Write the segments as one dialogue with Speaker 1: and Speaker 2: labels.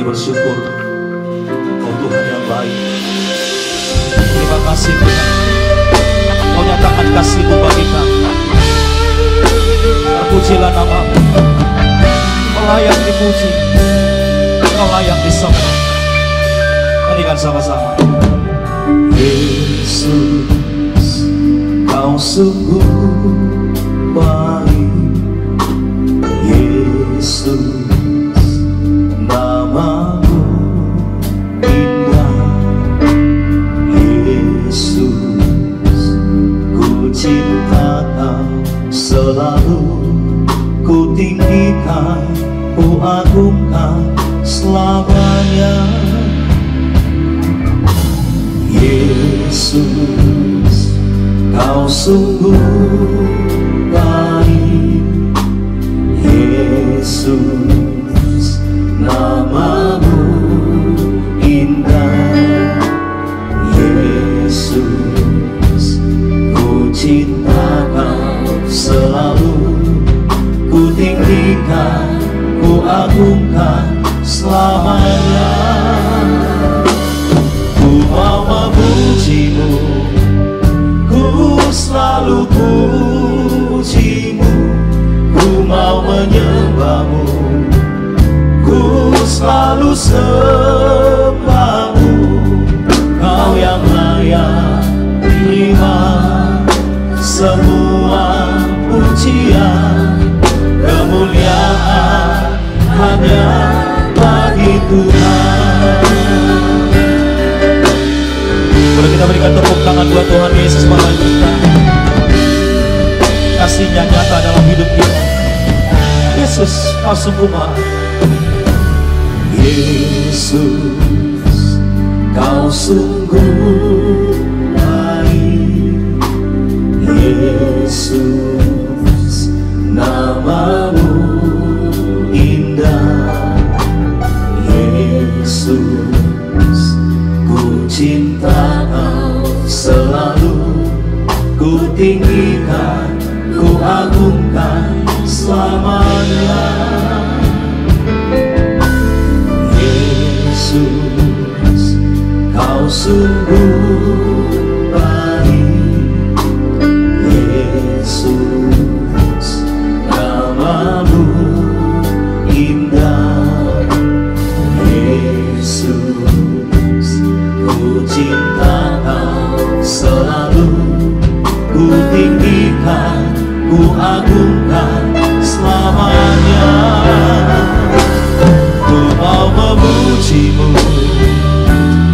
Speaker 1: bersyukur, Kau Tuhan yang baik. Terima kasih Tuhan, Kau nyatakan kasih-Mu bagi kami. Terpujilah nama-Mu, Kau layak dipuji, Kau layak disembah. Nyanyikan sama-sama. Yesus, Kau sungguh baik. Yesus, nama-Mu indah. Yesus, ku cinta Kau selalu, ku tinggikan, ku agungkan selamanya. Yesus, Kau sungguh baik. Yesus, nama-Mu indah. Yesus, ku cinta Kau selalu, ku tinggikan, ku agungkan selamanya. Ku mau memuji-Mu, ku selalu puji-Mu. Ku mau menyembah-Mu, ku selalu sembah-Mu. Kau yang layak terima semua pujian, kemuliaan hanya bagi Tuhan. Boleh kita berikan tepuk tangan buat Tuhan Yesus malam kita. Kasih-Nya nyata dalam hidup kita. Yesus, Kau sungguh baik. Yesus, Kau sungguh baik. Yesus, nama-Mu indah. Yesus, ku cinta Kau selalu, ku tinggikan, ku agungkan selamanya. Yesus, Kau sungguh baik. Yesus, nama-Mu indah. Yesus, ku cinta Kau selalu, ku tinggikan, ku agungkan selamanya. Ku mau memuji-Mu,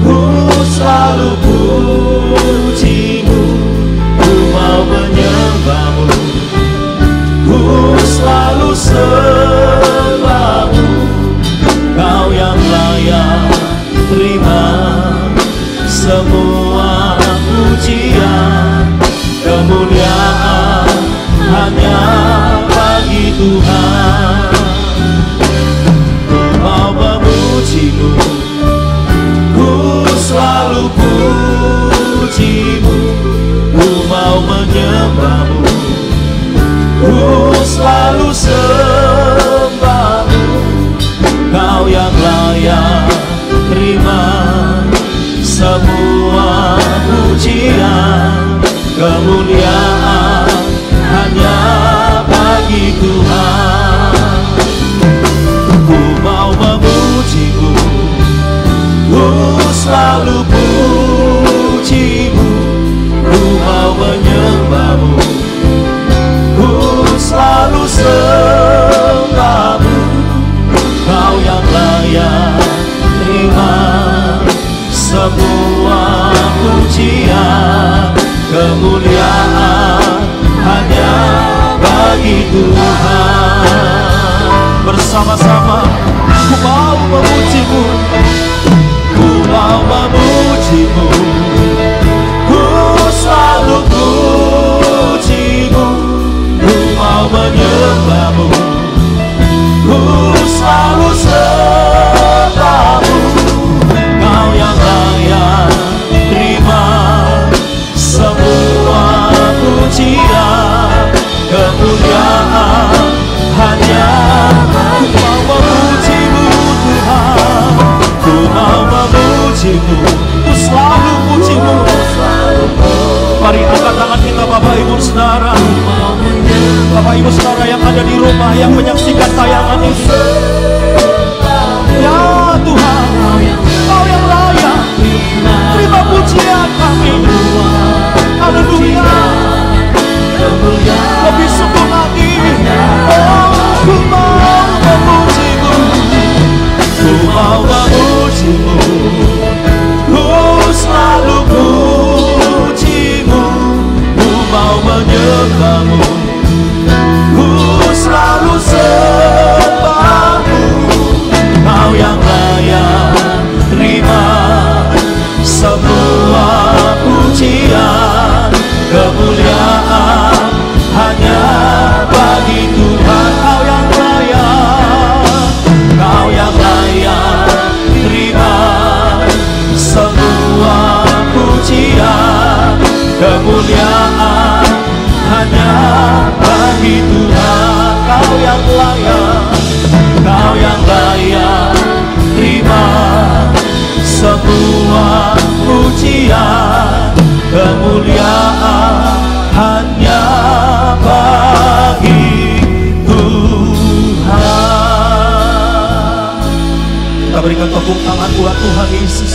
Speaker 1: ku selalu puji-Mu. Ku mau menyembah-Mu, ku selalu sembah-Mu. Kau yang layak terima semua pujian, kemuliaan hanya bagi Tuhan. Ku mau memuji-Mu, ku selalu puji Bapak Ibu Saudara yang ada di rumah, yang menyaksikan tayangan ini, ya Tuhan, Kau yang layak, terima pujian kami. Haleluya. Lebih sungguh lagi, oh ku mau memujimu, ku mau memujimu, ku selalu pujimu, ku mau menyembahmu, ku selalu sembahmu. Kau yang layak terima semua pujian, kemuliaan hanya bagi Tuhan. Kau yang layak, Kau yang layak terima semua pujian, kemuliaan hanya bagi Tuhan. Kau yang layak, Kau yang layak terima semua pujian, kemuliaan hanya bagi Tuhan. Kita berikan tepuk tangan buat Tuhan Yesus.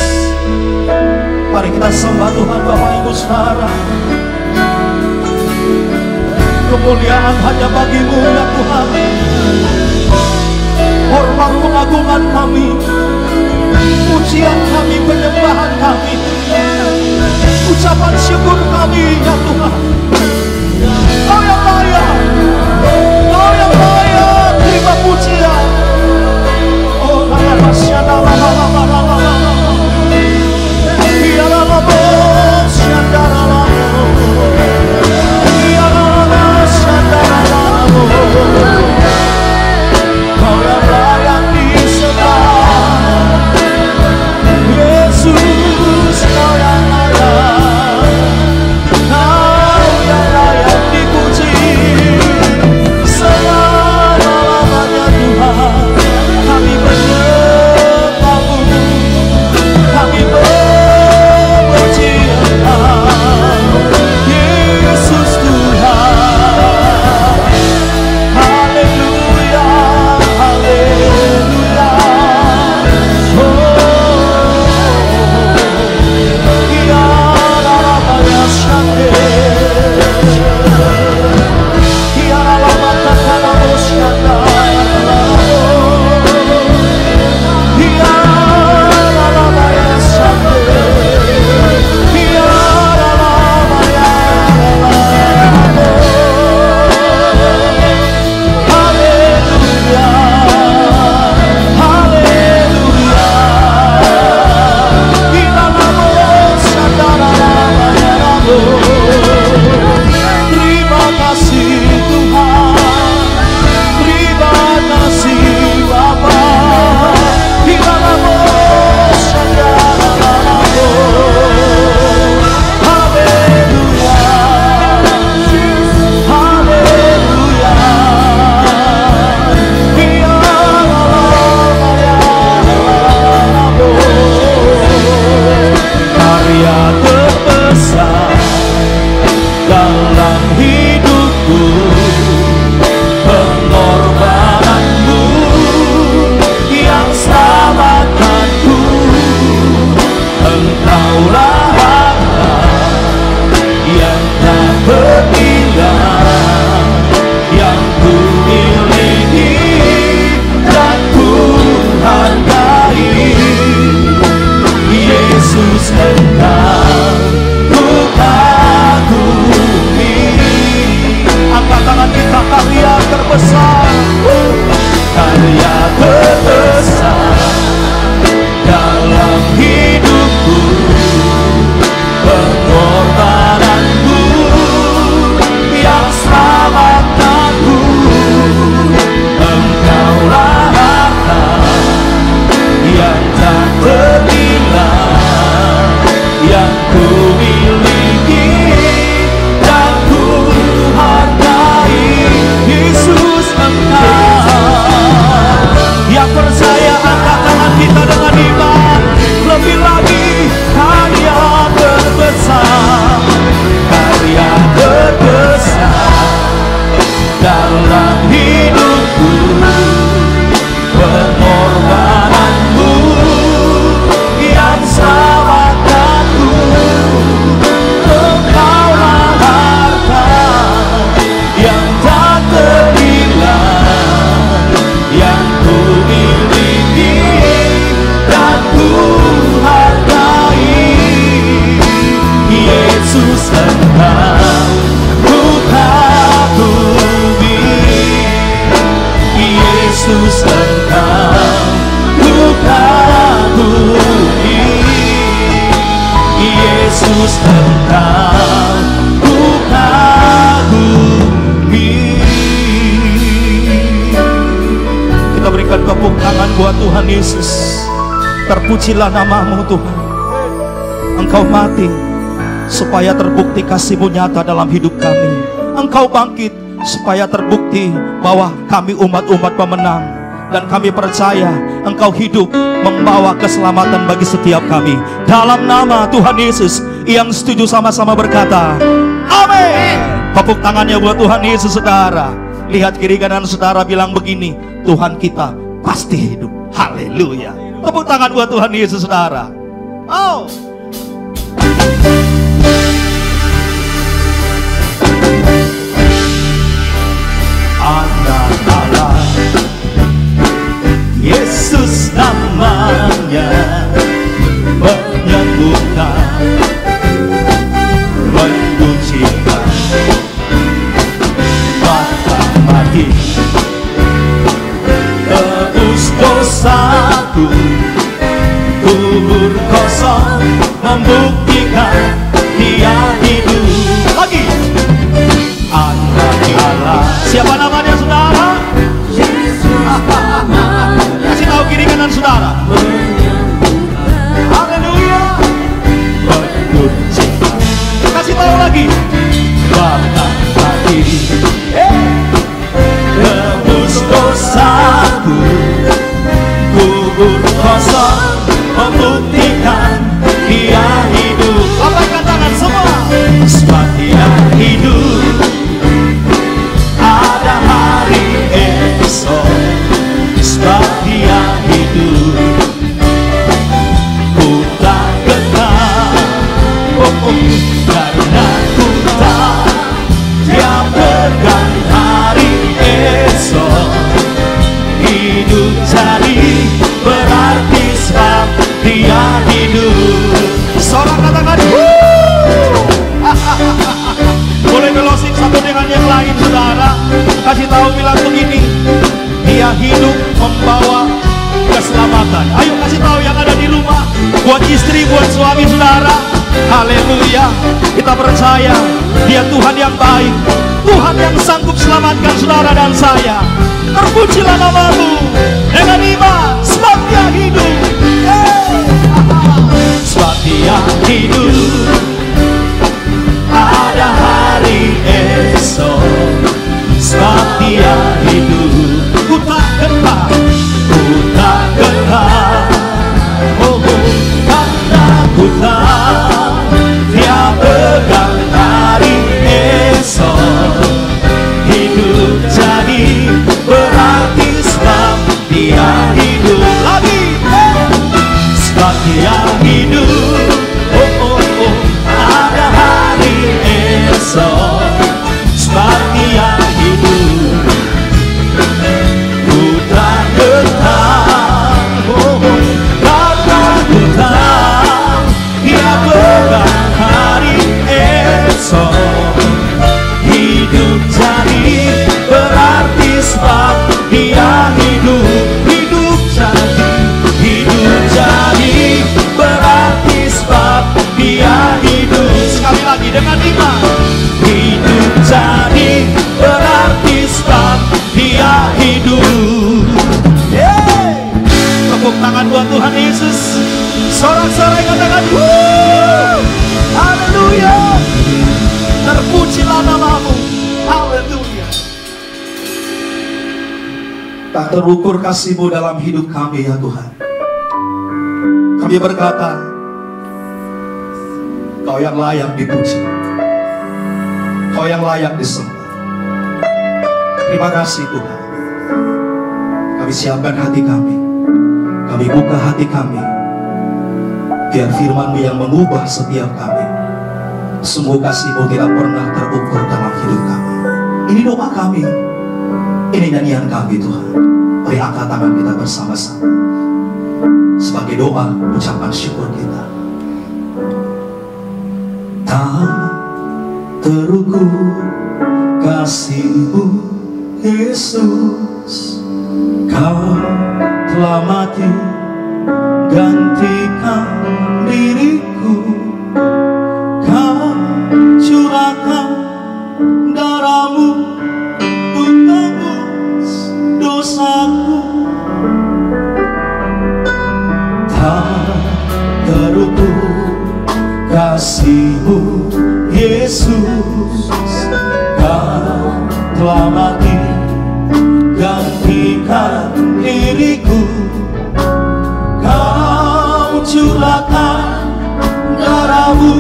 Speaker 1: Mari kita sembah Tuhan Bapak Ibu Saudara. Kemuliaan hanya bagi-Mu ya Tuhan. Hormat pengagungan kami, pujian kami, penyembahan kami, ucapan syukur kami ya Tuhan. Kau yang layak, Kau yang layak terima pujian. Oh lama syada lama iya lama syada lama iya lama syada lama. Kau yang layak disembah Yesus, Kau yang layak, Kau yang layak dipuji selama-lamanya Tuhan. Kami menyembah-Mu, kami memuji Engkau Yesus Tuhan. Haleluya, haleluya. buat Tuhan Yesus. Terpujilah namamu Tuhan. Engkau mati supaya terbukti kasih-Mu nyata dalam hidup kami. Engkau bangkit supaya terbukti bahwa kami umat-umat pemenang. Dan kami percaya Engkau hidup membawa keselamatan bagi setiap kami. Dalam nama Tuhan Yesus, yang setuju sama-sama berkata amin. Tepuk tangannya buat Tuhan Yesus, saudara. Lihat kiri kanan saudara, bilang begini, Tuhan kita pasti hidup. Haleluya. Tepuk tangan buat Tuhan Yesus, saudara. Oh, anak Allah, Yesus namanya, menyembuhkan, menyucikan, mata mati, tebus dosaku, kubur kosong, membuktikan Dia hidup. Lagi, anak Allah. Siapa namanya saudara? Kasih tahu kiri kanan saudara. Haleluya. Menyucikan. Kasih tahu lagi. Bapa mati, tebus dosaku, kubur kosong, membuktikan Dia hidup. Lambaikan tangan semua. Sebab Dia hidup, ada hari esok. Sebab Dia hidup, ku tak gentar. Karena ku tak Dia pegang hari esok. Hidup jadi berarti sebab Dia hidup. Seorang katakan boleh closing satu dengan yang lain saudara. Kasih tahu, bilang begini, Dia hidup membawa keselamatan. Ayo kasih tahu yang ada di rumah, buat istri, buat suami saudara. Haleluya. Kita percaya Dia Tuhan yang baik, Tuhan yang sanggup selamatkan saudara dan saya. Terpujilah namamu dengan iman, sebab Dia hidup. Sebab Dia hidup, ada hari esok. Sebab Dia hidup, ku tak gentar, ku tak gentar. Oh, karena ku tak Dia pegang hari esok. Hidup jadi berarti sebab Dia hidup. Lagi, sebab Dia hidup. Oh, ada hari esok. Sebab Dia hidup, ku tak gentar. Oh, karena ku tak Dia pegang hari esok. Hidup jadi berarti sebab Dia hidup. Hidup jadi berarti sebab Dia hidup. Sekali lagi dengan iman. Hidup jadi berarti sebab Dia hidup. Tepuk tangan buat Tuhan Yesus. Sorak-sorai katakan haleluya. Terpujilah namamu. Haleluya. Tak terukur kasih-Mu dalam hidup kami ya Tuhan. Kami berkata, Kau yang layak dipuji, Kau yang layak disembah. Terima kasih Tuhan. Kami siapkan hati kami, kami buka hati kami, biar firman-Mu yang mengubah setiap kami. Sungguh kasih-Mu tidak pernah terukur dalam hidup kami. Ini doa kami, ini nyanyian kami Tuhan. Mari angkat tangan kita bersama-sama sebagai doa ucapan syukur kita. Tak terukur kasih-Mu Yesus, Kau telah mati gantikan diriku. Kau curahkan darah-Mu untuk tebus dosaku. telah mati gantikan diriku. Kau curahkan darahmu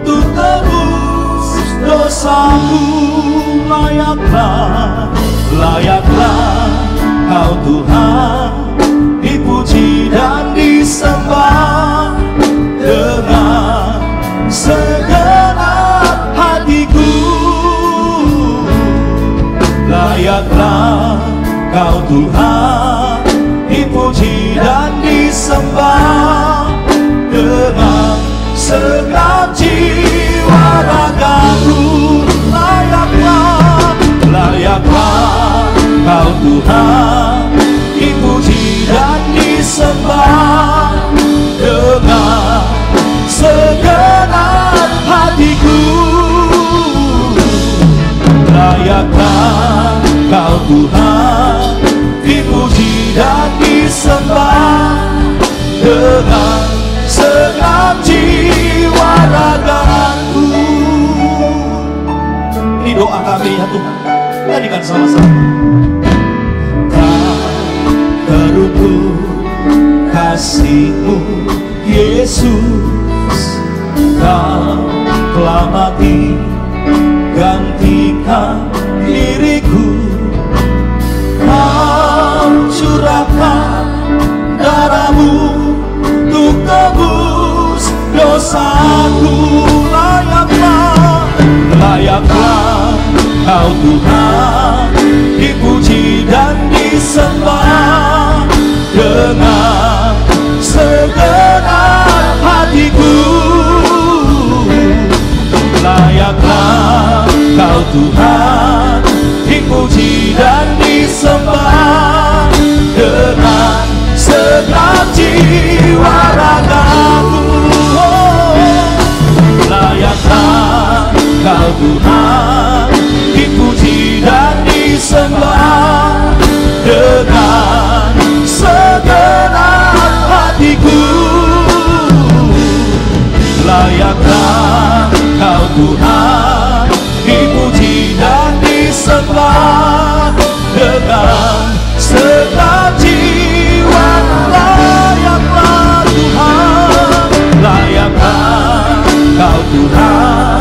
Speaker 1: untuk tebus dosaku. Layaklah Kau Tuhan, dipuji dan disembah dengan segenap hatiku. Layaklah Kau Tuhan, dipuji dan disembah dengan segenap jiwa ragaku. Layaklah Kau Tuhan, dipuji dan disembah dengan segenap hatiku. Layaklah Kau Tuhan, dipuji dan disembah dengan segenap jiwa ragaku. Ini doa kami ya Tuhan, nyanyikan sama-sama. Terukku kasih-Mu Yesus, Kau telah mati gantikan diriku. Kau curahkan darahmu untuk tebus dosaku. Layaklah Kau Tuhan, dipuji dan disembah dengan segenap hatiku. Layaklah Kau Tuhan, dipuji dan disembah dengan segenap jiwa ragaku. Layaklah Kau Tuhan, dipuji dan disembah dengan segenap hatiku. Layaklah Kau Tuhan, dipuji dan disembah dengan segenap jiwa. Layaklah Tuhan, layaklah Kau Tuhan,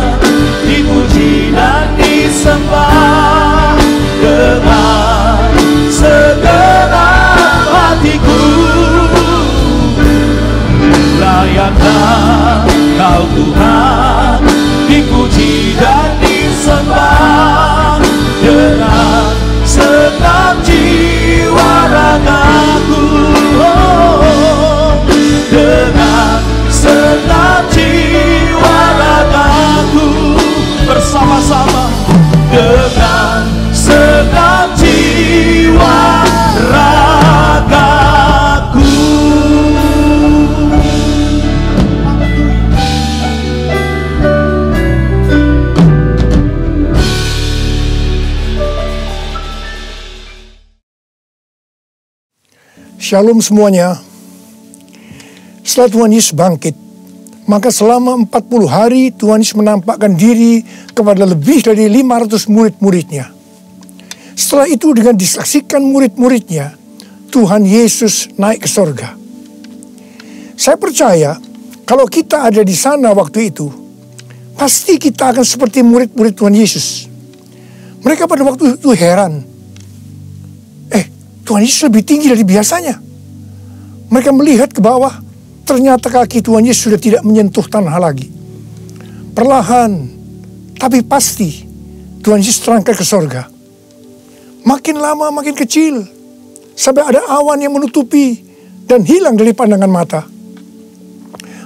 Speaker 1: dipuji dan disembah dengan segenap hatiku. Layaklah Kau Tuhan, dipuji dan disembah dengan segenap jiwa ragaku. Dengan segenap jiwa ragaku, bersama-sama dengan segenap jiwa ragaku.
Speaker 2: Shalom semuanya. Setelah Tuhan Yesus bangkit, maka selama 40 hari Tuhan Yesus menampakkan diri kepada lebih dari 500 murid-muridnya. Setelah itu dengan disaksikan murid-muridnya, Tuhan Yesus naik ke sorga. Saya percaya kalau kita ada di sana waktu itu, pasti kita akan seperti murid-murid Tuhan Yesus. Mereka pada waktu itu heran. Tuhan Yesus lebih tinggi dari biasanya. Mereka melihat ke bawah, ternyata kaki Tuhan Yesus sudah tidak menyentuh tanah lagi. Perlahan, tapi pasti, Tuhan Yesus terangkat ke sorga. Makin lama makin kecil, sampai ada awan yang menutupi dan hilang dari pandangan mata.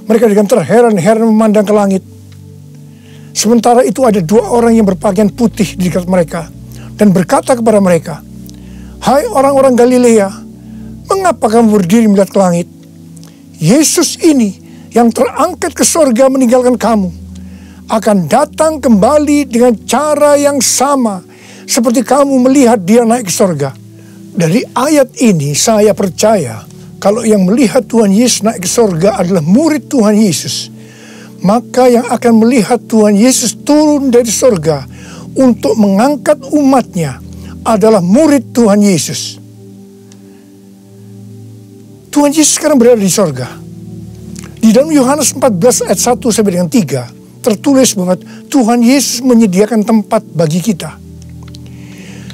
Speaker 2: Mereka dengan terheran-heran memandang ke langit. Sementara itu ada 2 orang yang berpakaian putih di dekat mereka dan berkata kepada mereka, "Hai orang-orang Galilea, mengapa kamu berdiri melihat ke langit? Yesus ini yang terangkat ke sorga meninggalkan kamu, akan datang kembali dengan cara yang sama seperti kamu melihat dia naik ke sorga." Dari ayat ini saya percaya kalau yang melihat Tuhan Yesus naik ke sorga adalah murid Tuhan Yesus, maka yang akan melihat Tuhan Yesus turun dari sorga untuk mengangkat umatnya adalah murid Tuhan Yesus. Tuhan Yesus sekarang berada di sorga. Di dalam Yohanes 14 ayat 1 sampai dengan 3 tertulis bahwa Tuhan Yesus menyediakan tempat bagi kita.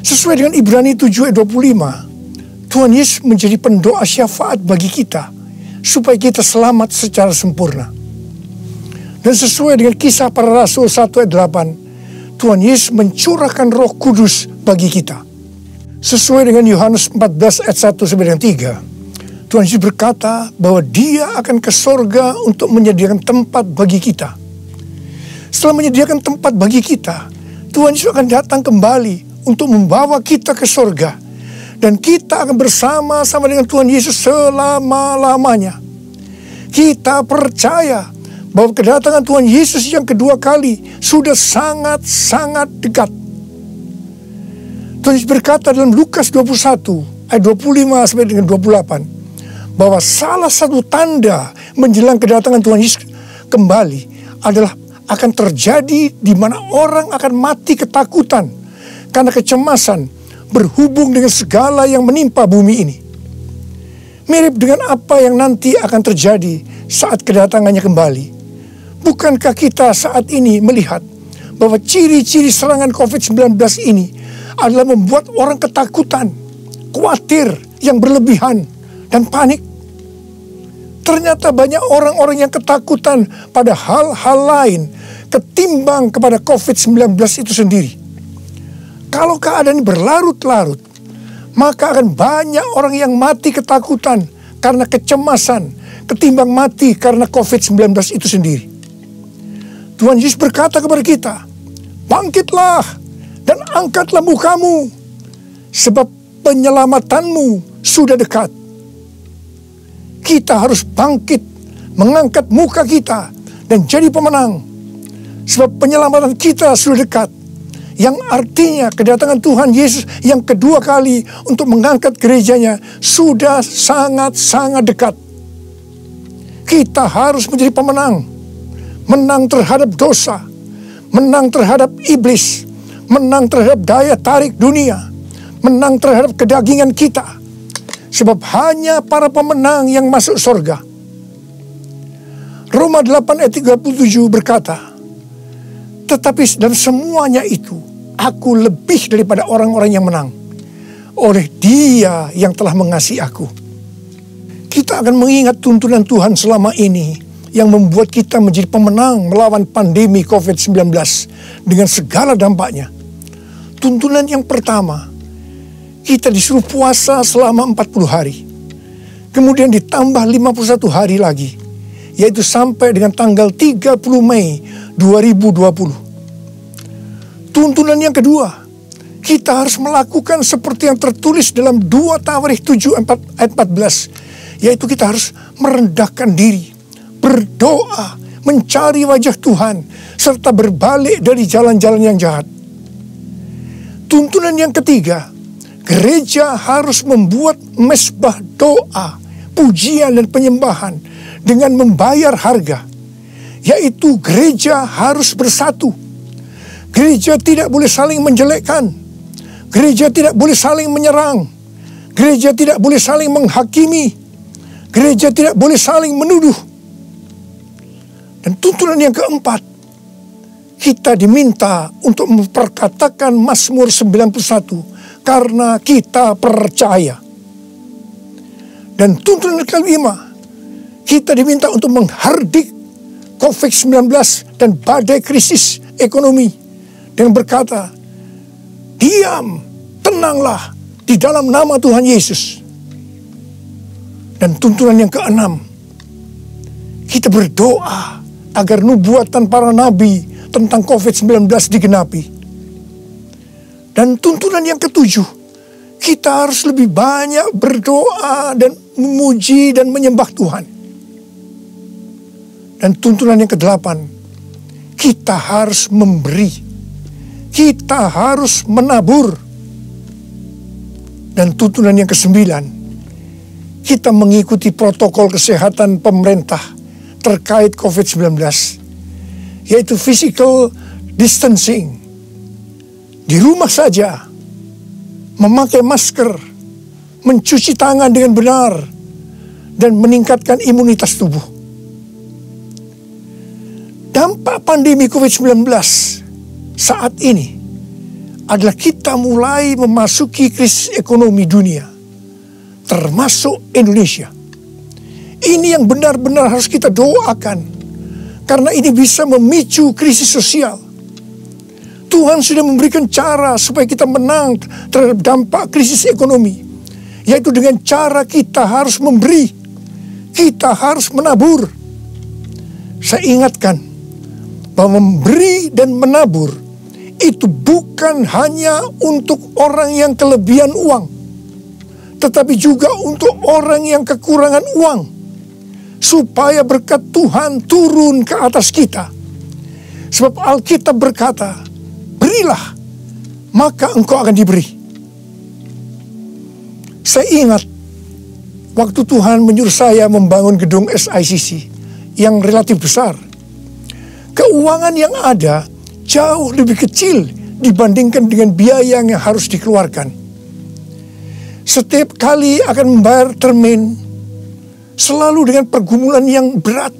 Speaker 2: Sesuai dengan Ibrani 7 ayat 25, Tuhan Yesus menjadi pendoa syafaat bagi kita supaya kita selamat secara sempurna. Dan sesuai dengan Kisah Para Rasul 1 ayat 8, Tuhan Yesus mencurahkan Roh Kudus bagi kita. Sesuai dengan Yohanes 14 ayat 1 sampai dengan 3, Tuhan Yesus berkata bahwa Dia akan ke sorga untuk menyediakan tempat bagi kita. Setelah menyediakan tempat bagi kita, Tuhan Yesus akan datang kembali untuk membawa kita ke sorga. Dan kita akan bersama-sama dengan Tuhan Yesus selama-lamanya. Kita percaya bahwa kedatangan Tuhan Yesus yang kedua kali sudah sangat-sangat dekat. Tuhan Yesus berkata dalam Lukas 21 ayat 25 sampai dengan 28 bahwa salah satu tanda menjelang kedatangan Tuhan Yesus kembali adalah akan terjadi di mana orang akan mati ketakutan karena kecemasan berhubung dengan segala yang menimpa bumi ini. Mirip dengan apa yang nanti akan terjadi saat kedatangannya kembali. Bukankah kita saat ini melihat bahwa ciri-ciri serangan COVID-19 ini adalah membuat orang ketakutan, khawatir yang berlebihan, dan panik? Ternyata banyak orang-orang yang ketakutan pada hal-hal lain ketimbang kepada COVID-19 itu sendiri. Kalau keadaan ini berlarut-larut, maka akan banyak orang yang mati ketakutan karena kecemasan ketimbang mati karena COVID-19 itu sendiri. Tuhan Yesus berkata kepada kita, bangkitlah dan angkatlah mukamu, sebab penyelamatanmu sudah dekat. Kita harus bangkit, mengangkat muka kita, dan jadi pemenang. Sebab penyelamatan kita sudah dekat. Yang artinya kedatangan Tuhan Yesus yang kedua kali untuk mengangkat gerejanya sudah sangat-sangat dekat. Kita harus menjadi pemenang. Menang terhadap dosa, menang terhadap iblis, menang terhadap daya tarik dunia, menang terhadap kedagingan kita. Sebab hanya para pemenang yang masuk surga. Roma 8 ayat 37 berkata, tetapi dalam semuanya itu, aku lebih daripada orang-orang yang menang. Oleh Dia yang telah mengasihi aku. Kita akan mengingat tuntunan Tuhan selama ini yang membuat kita menjadi pemenang melawan pandemi COVID-19 dengan segala dampaknya. Tuntunan yang pertama, kita disuruh puasa selama 40 hari. Kemudian ditambah 51 hari lagi, yaitu sampai dengan tanggal 30 Mei 2020. Tuntunan yang kedua, kita harus melakukan seperti yang tertulis dalam 2 Tawarikh 7 ayat 14, yaitu kita harus merendahkan diri, berdoa, mencari wajah Tuhan, serta berbalik dari jalan-jalan yang jahat. Tuntunan yang ketiga, gereja harus membuat mezbah doa, pujian dan penyembahan dengan membayar harga, yaitu gereja harus bersatu. Gereja tidak boleh saling menjelekkan, gereja tidak boleh saling menyerang, gereja tidak boleh saling menghakimi, gereja tidak boleh saling menuduh. Dan tuntunan yang keempat, kita diminta untuk memperkatakan Mazmur 91 karena kita percaya. Dan tuntunan kelima, kita diminta untuk menghardik COVID-19 dan badai krisis ekonomi dengan berkata, diam, tenanglah di dalam nama Tuhan Yesus. Dan tuntunan yang keenam, kita berdoa agar nubuatan para nabi tentang COVID-19 digenapi. Dan tuntunan yang ketujuh, kita harus lebih banyak berdoa dan memuji dan menyembah Tuhan. Dan tuntunan yang kedelapan, kita harus memberi, kita harus menabur. Dan tuntunan yang kesembilan, kita mengikuti protokol kesehatan pemerintah terkait COVID-19, yaitu physical distancing, di rumah saja, memakai masker, mencuci tangan dengan benar, dan meningkatkan imunitas tubuh. Dampak pandemi COVID-19 saat ini adalah kita mulai memasuki krisis ekonomi dunia, termasuk Indonesia. Ini yang benar-benar harus kita doakan, karena ini bisa memicu krisis sosial. Tuhan sudah memberikan cara supaya kita menang terhadap dampak krisis ekonomi, yaitu dengan cara kita harus memberi, kita harus menabur. Saya ingatkan bahwa memberi dan menabur itu bukan hanya untuk orang yang kelebihan uang, tetapi juga untuk orang yang kekurangan uang, supaya berkat Tuhan turun ke atas kita. Sebab Alkitab berkata, berilah, maka engkau akan diberi. Saya ingat waktu Tuhan menyuruh saya membangun gedung SICC yang relatif besar. Keuangan yang ada jauh lebih kecil dibandingkan dengan biaya yang harus dikeluarkan. Setiap kali akan membayar termin, selalu dengan pergumulan yang berat.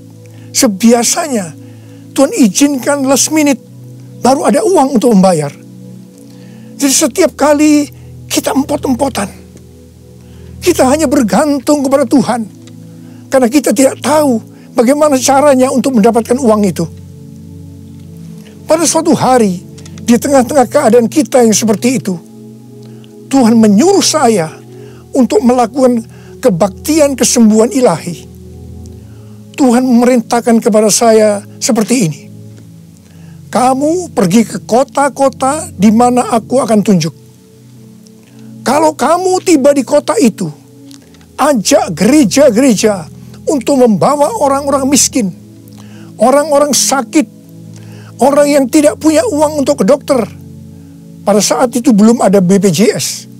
Speaker 2: Sebiasanya Tuhan izinkan last minute, baru ada uang untuk membayar. Jadi setiap kali kita empot-empotan, kita hanya bergantung kepada Tuhan, karena kita tidak tahu bagaimana caranya untuk mendapatkan uang itu. Pada suatu hari, di tengah-tengah keadaan kita yang seperti itu, Tuhan menyuruh saya untuk melakukan kebaktian kesembuhan ilahi. Tuhan memerintahkan kepada saya seperti ini. Kamu pergi ke kota-kota di mana aku akan tunjuk. Kalau kamu tiba di kota itu, ajak gereja-gereja untuk membawa orang-orang miskin, orang-orang sakit, orang yang tidak punya uang untuk ke dokter. Pada saat itu belum ada BPJS.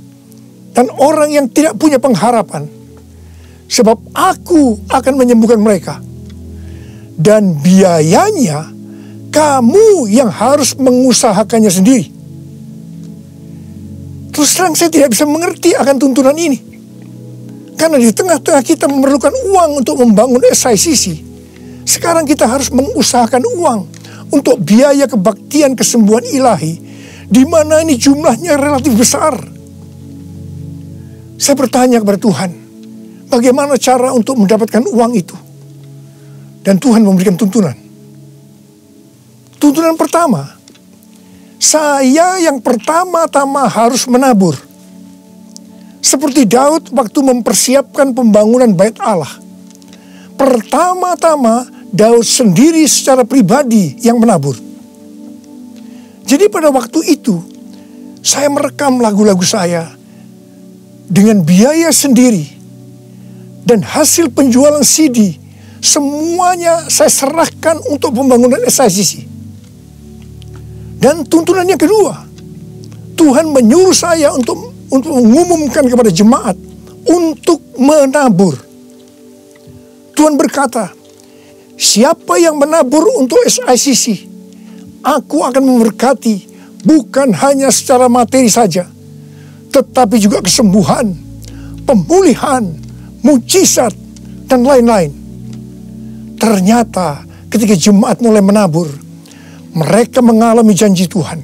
Speaker 2: Dan orang yang tidak punya pengharapan. Sebab aku akan menyembuhkan mereka. Dan biayanya kamu yang harus mengusahakannya sendiri. Terus terang saya tidak bisa mengerti akan tuntunan ini. Karena di tengah-tengah kita memerlukan uang untuk membangun SICC. Sekarang kita harus mengusahakan uang untuk biaya kebaktian kesembuhan ilahi, di mana ini jumlahnya relatif besar. Saya bertanya kepada Tuhan, bagaimana cara untuk mendapatkan uang itu? Dan Tuhan memberikan tuntunan. Tuntunan pertama, saya yang pertama-tama harus menabur. Seperti Daud waktu mempersiapkan pembangunan Bait Allah. Pertama-tama Daud sendiri secara pribadi yang menabur. Jadi pada waktu itu, saya merekam lagu-lagu saya dengan biaya sendiri. Dan hasil penjualan CD, semuanya saya serahkan untuk pembangunan SICC. Dan tuntunan yang kedua, Tuhan menyuruh saya untuk mengumumkan kepada jemaat untuk menabur. Tuhan berkata, siapa yang menabur untuk SICC, aku akan memberkati bukan hanya secara materi saja, tetapi juga kesembuhan, pemulihan, mujizat, dan lain-lain. Ternyata ketika jemaat mulai menabur, mereka mengalami janji Tuhan.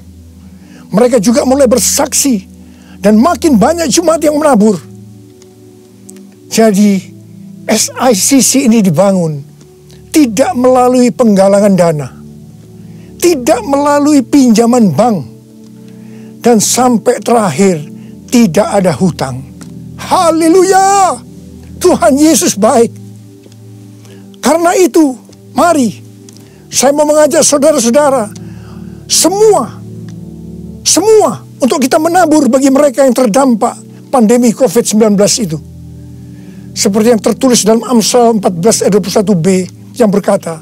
Speaker 2: Mereka juga mulai bersaksi, dan makin banyak jemaat yang menabur. Jadi SICC ini dibangun tidak melalui penggalangan dana, tidak melalui pinjaman bank, dan sampai terakhir tidak ada hutang. Haleluya! Tuhan Yesus baik. Karena itu, mari saya mau mengajak saudara-saudara semua untuk kita menabur bagi mereka yang terdampak pandemi COVID-19 itu. Seperti yang tertulis dalam Amsal 14 ayat 21b yang berkata,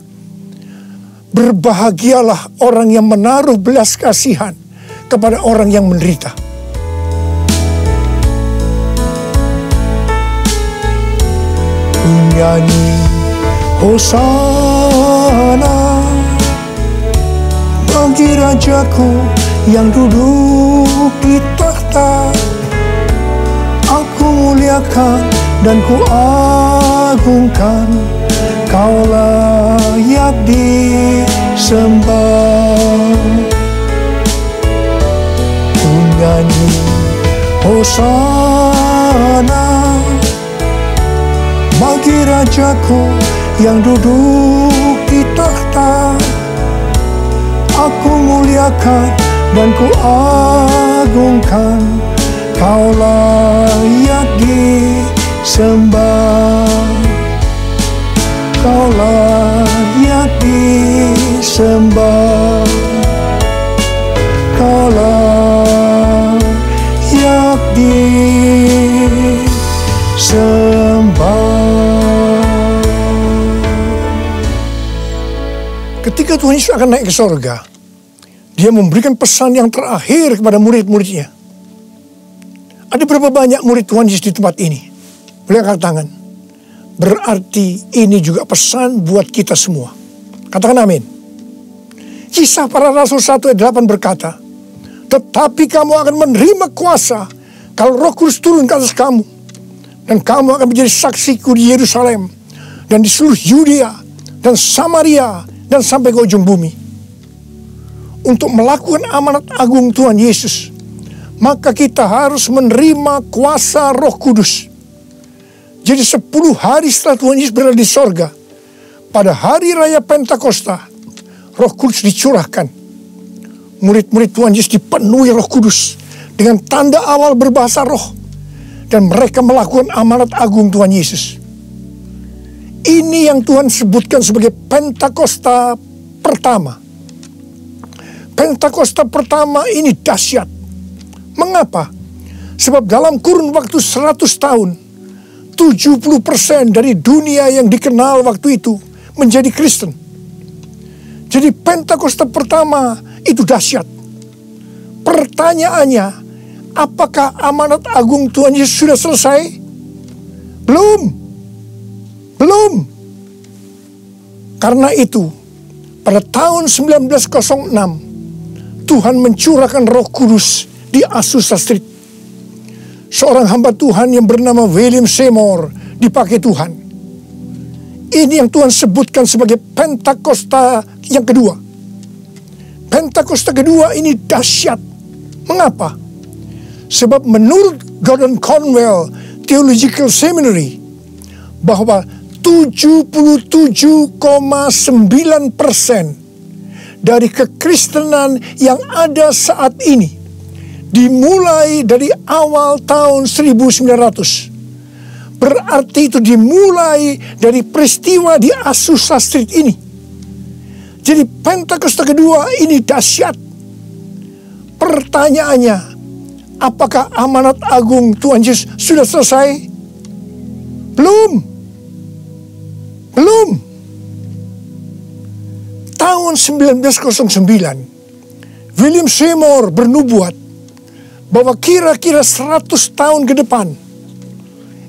Speaker 2: berbahagialah orang yang menaruh belas kasihan kepada orang yang menderita. Nyanyi Hosana bagi Rajaku yang duduk di tahta, aku muliakan dan ku agungkan. Kau layak disembah. Ku nyanyi Hosana bagi Rajaku yang duduk di tahta. Aku muliakan dan ku agungkan. Kau layak disembah. Kau layak disembah. Kau layak disembah. Ketika Tuhan Yesus akan naik ke sorga, Dia memberikan pesan yang terakhir kepada murid-muridnya. Ada berapa banyak murid Tuhan Yesus di tempat ini? Boleh angkat tangan. Berarti ini juga pesan buat kita semua. Katakan amin. Kisah Para Rasul 1 ayat 8 berkata, tetapi kamu akan menerima kuasa kalau Roh Kudus turun ke atas kamu. Dan kamu akan menjadi saksiku di Yerusalem dan di seluruh Yudea dan Samaria dan sampai ke ujung bumi. Untuk melakukan amanat agung Tuhan Yesus, maka kita harus menerima kuasa Roh Kudus. Jadi 10 hari setelah Tuhan Yesus berada di sorga, pada hari raya Pentakosta, Roh Kudus dicurahkan. Murid-murid Tuhan Yesus dipenuhi Roh Kudus dengan tanda awal berbahasa roh. Dan mereka melakukan amanat agung Tuhan Yesus. Ini yang Tuhan sebutkan sebagai Pentakosta pertama. Pentakosta pertama ini dahsyat. Mengapa? Sebab dalam kurun waktu 100 tahun, 70% dari dunia yang dikenal waktu itu menjadi Kristen. Jadi Pentakosta pertama itu dahsyat. Pertanyaannya, apakah amanat agung Tuhan Yesus sudah selesai? Belum. Karena itu, pada tahun 1906, Tuhan mencurahkan Roh Kudus di Azusa Street. Seorang hamba Tuhan yang bernama William Seymour dipakai Tuhan. Ini yang Tuhan sebutkan sebagai Pentakosta yang kedua. Pentakosta kedua ini dahsyat. Mengapa? Sebab menurut Gordon Conwell Theological Seminary, bahwa 77,9% dari kekristenan yang ada saat ini dimulai dari awal tahun 1900. Berarti itu dimulai dari peristiwa di Azusa Street ini. Jadi Pentakosta kedua ini dahsyat. Pertanyaannya, apakah amanat agung Tuhan Yesus sudah selesai? Belum. Tahun 1909, William Seymour bernubuat bahwa kira-kira 100 tahun ke depan,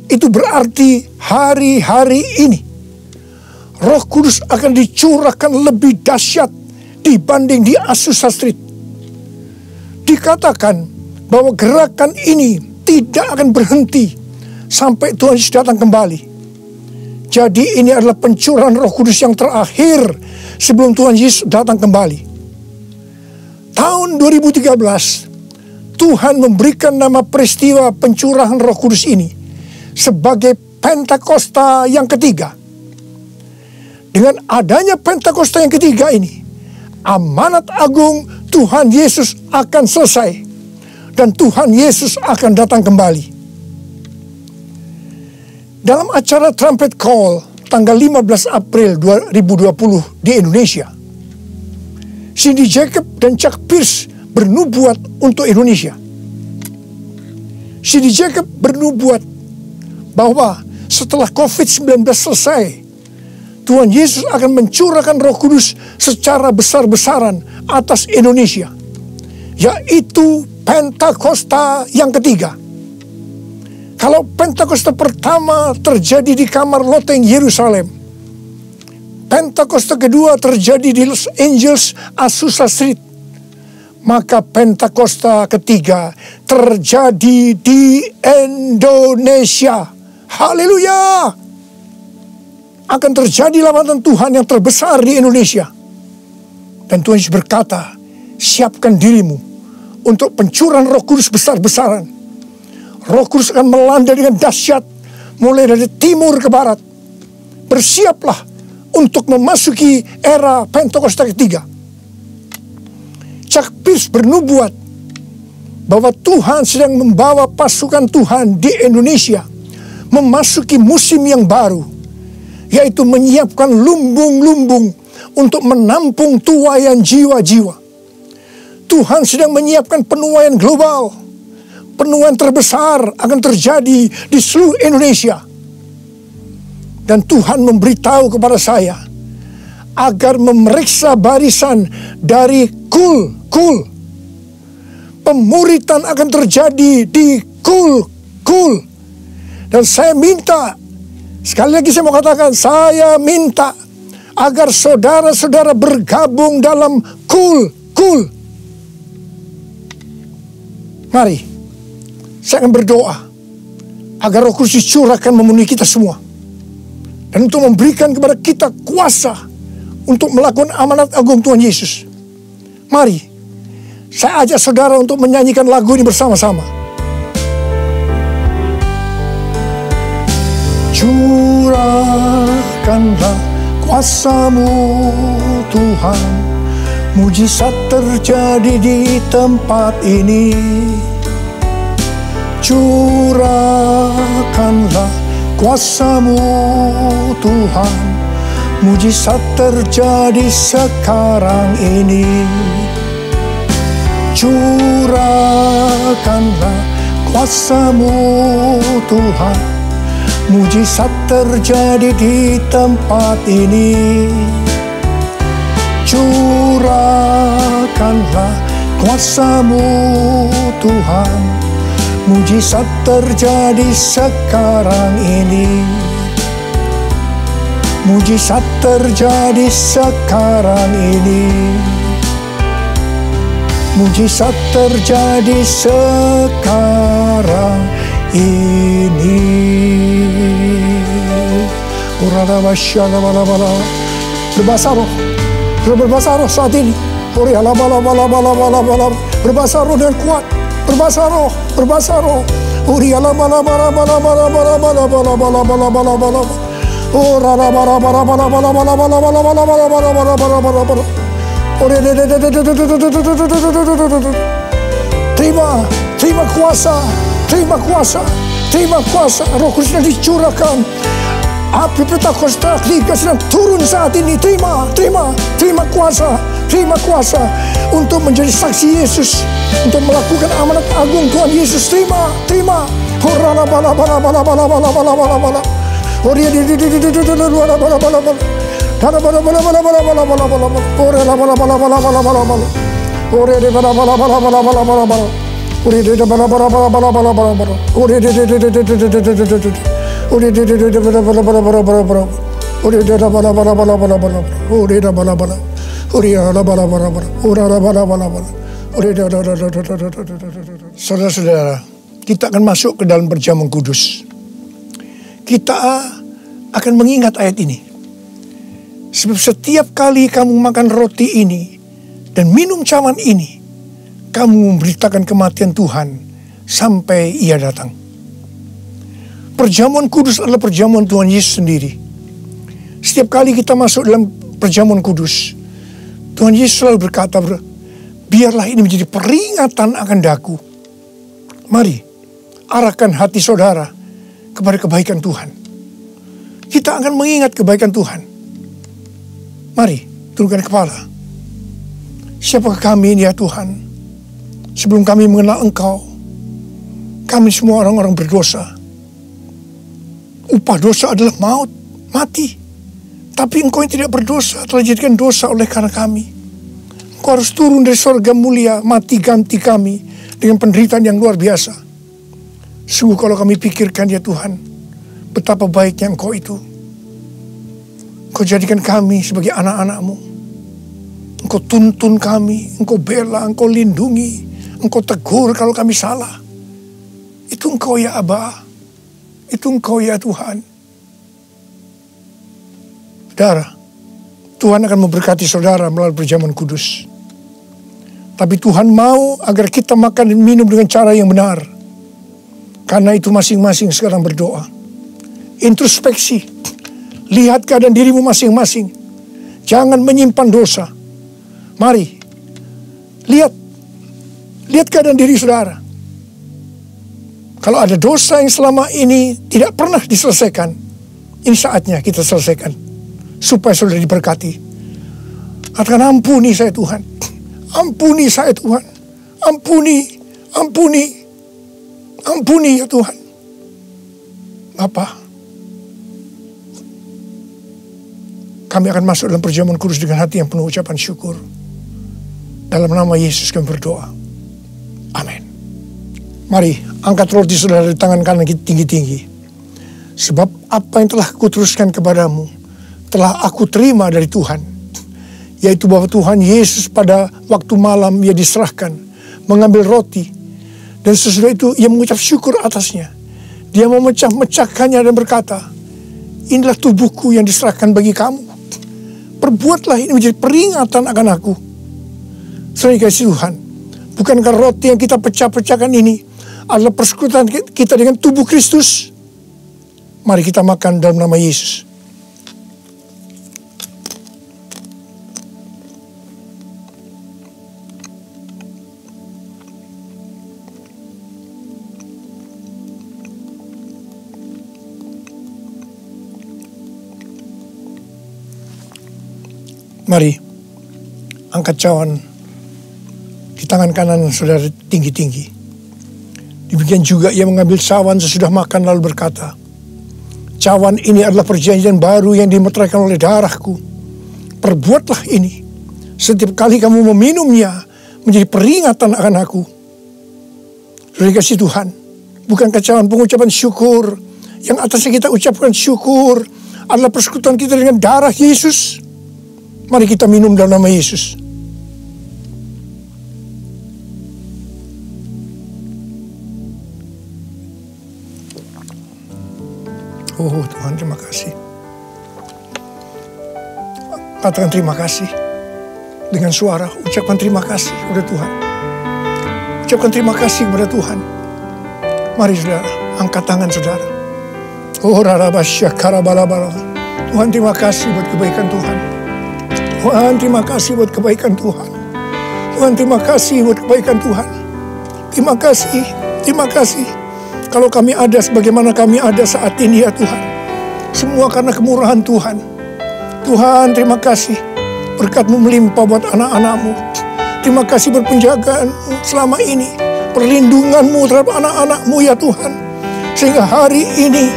Speaker 2: itu berarti hari-hari ini, Roh Kudus akan dicurahkan lebih dahsyat dibanding di Azusa Street. Dikatakan bahwa gerakan ini tidak akan berhenti sampai Tuhan Yesus datang kembali. Jadi ini adalah pencurahan Roh Kudus yang terakhir sebelum Tuhan Yesus datang kembali. Tahun 2013, Tuhan memberikan nama peristiwa pencurahan Roh Kudus ini sebagai Pentakosta yang ketiga. Dengan adanya Pentakosta yang ketiga ini, amanat agung Tuhan Yesus akan selesai dan Tuhan Yesus akan datang kembali. Dalam acara Trumpet Call tanggal 15 April 2020 di Indonesia, Cindy Jacob dan Chuck Pierce bernubuat untuk Indonesia. Cindy Jacob bernubuat bahwa setelah COVID-19 selesai, Tuhan Yesus akan mencurahkan Roh Kudus secara besar-besaran atas Indonesia, yaitu Pentakosta yang ketiga. Kalau Pentakosta pertama terjadi di kamar loteng Yerusalem, Pentakosta kedua terjadi di Los Angeles, Azusa Street, maka Pentakosta ketiga terjadi di Indonesia. Haleluya! Akan terjadi lambatan Tuhan yang terbesar di Indonesia. Dan Tuhan Yesus berkata, siapkan dirimu untuk pencurahan Roh Kudus besar-besaran. Roh Kudus akan melanda dengan dahsyat mulai dari timur ke barat. Bersiaplah untuk memasuki era Pentakosta ketiga. Chuck Pierce bernubuat bahwa Tuhan sedang membawa pasukan Tuhan di Indonesia memasuki musim yang baru, yaitu menyiapkan lumbung-lumbung untuk menampung tuaian jiwa-jiwa. Tuhan sedang menyiapkan penuaian global. Penuaian terbesar akan terjadi di seluruh Indonesia. Dan Tuhan memberitahu kepada saya agar memeriksa barisan dari kul. Pemuritan akan terjadi di kul. Dan saya minta, sekali lagi saya mau katakan, saya minta agar saudara-saudara bergabung dalam kul. Mari, saya akan berdoa agar Roh Kudus dicurahkan memenuhi kita semua. Dan untuk memberikan kepada kita kuasa untuk melakukan amanat agung Tuhan Yesus. Mari, saya ajak saudara untuk menyanyikan lagu ini bersama-sama. Curahkanlah kuasa-Mu Tuhan, mujizat terjadi di tempat ini. Curahkanlah kuasa-Mu Tuhan, mujizat terjadi sekarang ini. Curahkanlah kuasa-Mu Tuhan, mujizat terjadi di tempat ini. Curahkanlah kuasa-Mu Tuhan, mujizat terjadi sekarang ini. Mujizat terjadi sekarang ini. Mujizat terjadi sekarang ini. Berbahasa roh. Berbahasa roh saat ini. Berbahasa roh dengan kuat. Berbahasa roh. Berbahasa roh. Terima kuasa. Roh Kudus sedang dicurahkan. Api Pentakosta ketiga sedang turun saat ini. Terima kuasa untuk menjadi saksi Yesus, untuk melakukan amanat agung Tuhan Yesus. Terima. Saudara-saudara, kita akan masuk ke dalam perjamuan kudus. Kita akan mengingat ayat ini. Sebab setiap kali kamu makan roti ini dan minum cawan ini, kamu memberitakan kematian Tuhan sampai Ia datang. Perjamuan kudus adalah perjamuan Tuhan Yesus sendiri. Setiap kali kita masuk dalam perjamuan kudus, Tuhan Yesus selalu berkata, biarlah ini menjadi peringatan akan daku. Mari, arahkan hati saudara kepada kebaikan Tuhan. Kita akan mengingat kebaikan Tuhan. Mari, turunkan kepala. Siapakah kami ini ya Tuhan? Sebelum kami mengenal Engkau, kami semua orang-orang berdosa. Upah dosa adalah maut, mati. Tapi Engkau yang tidak berdosa telah dijadikan dosa oleh karena kami. Engkau harus turun dari surga mulia, mati ganti kami dengan penderitaan yang luar biasa. Sungguh kalau kami pikirkan ya Tuhan, betapa baiknya Engkau itu. Engkau jadikan kami sebagai anak-anak-Mu. Engkau Engkau tuntun kami, Engkau bela, Engkau lindungi, Engkau tegur kalau kami salah. Itu Engkau ya Aba, itu Engkau ya Tuhan. Saudara, Tuhan akan memberkati saudara melalui perjamuan kudus. Tapi Tuhan mau agar kita makan dan minum dengan cara yang benar. Karena itu masing-masing sekarang berdoa. Introspeksi. Lihat keadaan dirimu masing-masing. Jangan menyimpan dosa. Mari. Lihat keadaan diri saudara. Kalau ada dosa yang selama ini tidak pernah diselesaikan, ini saatnya kita selesaikan. Supaya saudara diberkati. Katakan, ampuni saya Tuhan. Ampuni saya Tuhan. Ampuni ya Tuhan. Bapa, kami akan masuk dalam perjamuan kudus dengan hati yang penuh ucapan syukur. Dalam nama Yesus kami berdoa. Amin. Mari angkat roti saudara di tangan kanan kita tinggi-tinggi. Sebab apa yang telah kuteruskan kepadamu telah aku terima dari Tuhan, yaitu bahwa Tuhan Yesus pada waktu malam ia diserahkan, mengambil roti, dan sesudah itu ia mengucap syukur atasnya. Dia memecah-mecahkannya dan berkata, inilah tubuhku yang diserahkan bagi kamu. Perbuatlah ini menjadi peringatan akan aku. Saudara kasih Tuhan, bukankah roti yang kita pecah-pecahkan ini adalah persekutuan kita dengan tubuh Kristus? Mari kita makan dalam nama Yesus. Mari, angkat cawan di tangan kanan saudara tinggi-tinggi. Demikian juga ia mengambil cawan sesudah makan lalu berkata, cawan ini adalah perjanjian baru yang dimeteraikan oleh darahku. Perbuatlah ini setiap kali kamu meminumnya menjadi peringatan akan aku. Saudara kasih Tuhan, bukankah cawan pengucapan syukur yang atasnya kita ucapkan syukur adalah persekutuan kita dengan darah Yesus? Mari kita minum dalam nama Yesus. Oh Tuhan, terima kasih. Katakan terima kasih. Dengan suara, ucapkan terima kasih kepada Tuhan. Ucapkan terima kasih kepada Tuhan. Mari saudara, angkat tangan saudara. Oh rarabasya karabalabala. Tuhan terima kasih buat kebaikan Tuhan. Tuhan terima kasih buat kebaikan Tuhan. Tuhan terima kasih buat kebaikan Tuhan. Terima kasih, terima kasih. Kalau kami ada sebagaimana kami ada saat ini ya Tuhan, semua karena kemurahan Tuhan. Tuhan terima kasih, berkat-Mu melimpah buat anak-anak-Mu. Terima kasih buat penjagaan-Mu selama ini, perlindungan-Mu terhadap anak-anak-Mu ya Tuhan. Sehingga hari ini,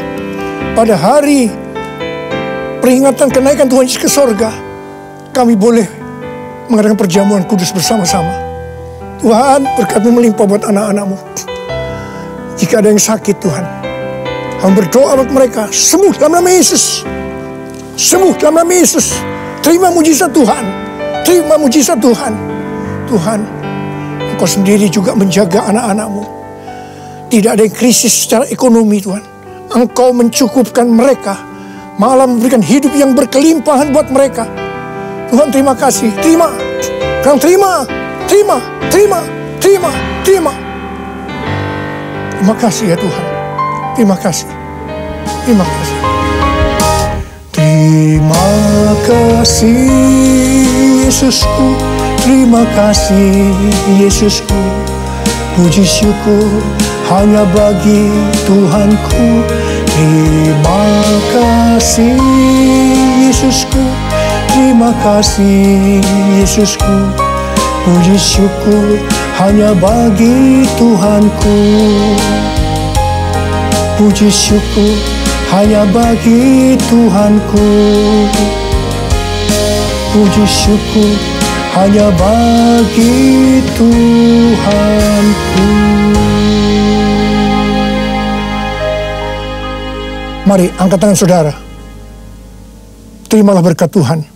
Speaker 2: pada hari peringatan kenaikan Tuhan Yesus ke sorga, kami boleh mengadakan perjamuan kudus bersama-sama. Tuhan, berkat-Mu melimpah buat anak-anak-Mu. Jika ada yang sakit Tuhan, kami berdoa buat mereka, sembuh dalam nama Yesus. Sembuh dalam nama Yesus. Terima mujizat Tuhan. Terima mujizat Tuhan. Tuhan, Engkau sendiri juga menjaga anak-anak-Mu. Tidak ada yang krisis secara ekonomi Tuhan. Engkau mencukupkan mereka, malah memberikan hidup yang berkelimpahan buat mereka. Tuhan terima kasih, terima, Kang terima. Terima kasih ya Tuhan, terima kasih. Terima kasih Yesusku, terima kasih Yesusku. Puji syukur hanya bagi Tuhanku. Terima kasih Yesusku, terima kasih Yesusku. Puji syukur hanya bagi Tuhanku. Puji syukur hanya bagi Tuhanku. Puji syukur hanya bagi Tuhanku. Mari angkat tangan saudara. Terimalah berkat Tuhan.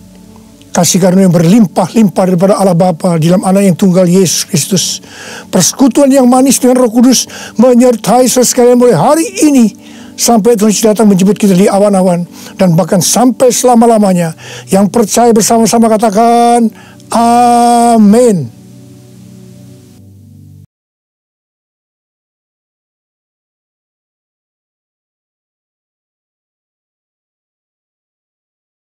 Speaker 2: kasih karunia yang berlimpah-limpah daripada Allah Bapa di dalam anak yang tunggal Yesus Kristus, persekutuan yang manis dengan Roh Kudus menyertai saudara sekalian mulai hari ini sampai Tuhan Yesus datang menjemput kita di awan-awan, dan bahkan sampai selama-lamanya. Yang percaya bersama-sama katakan amin.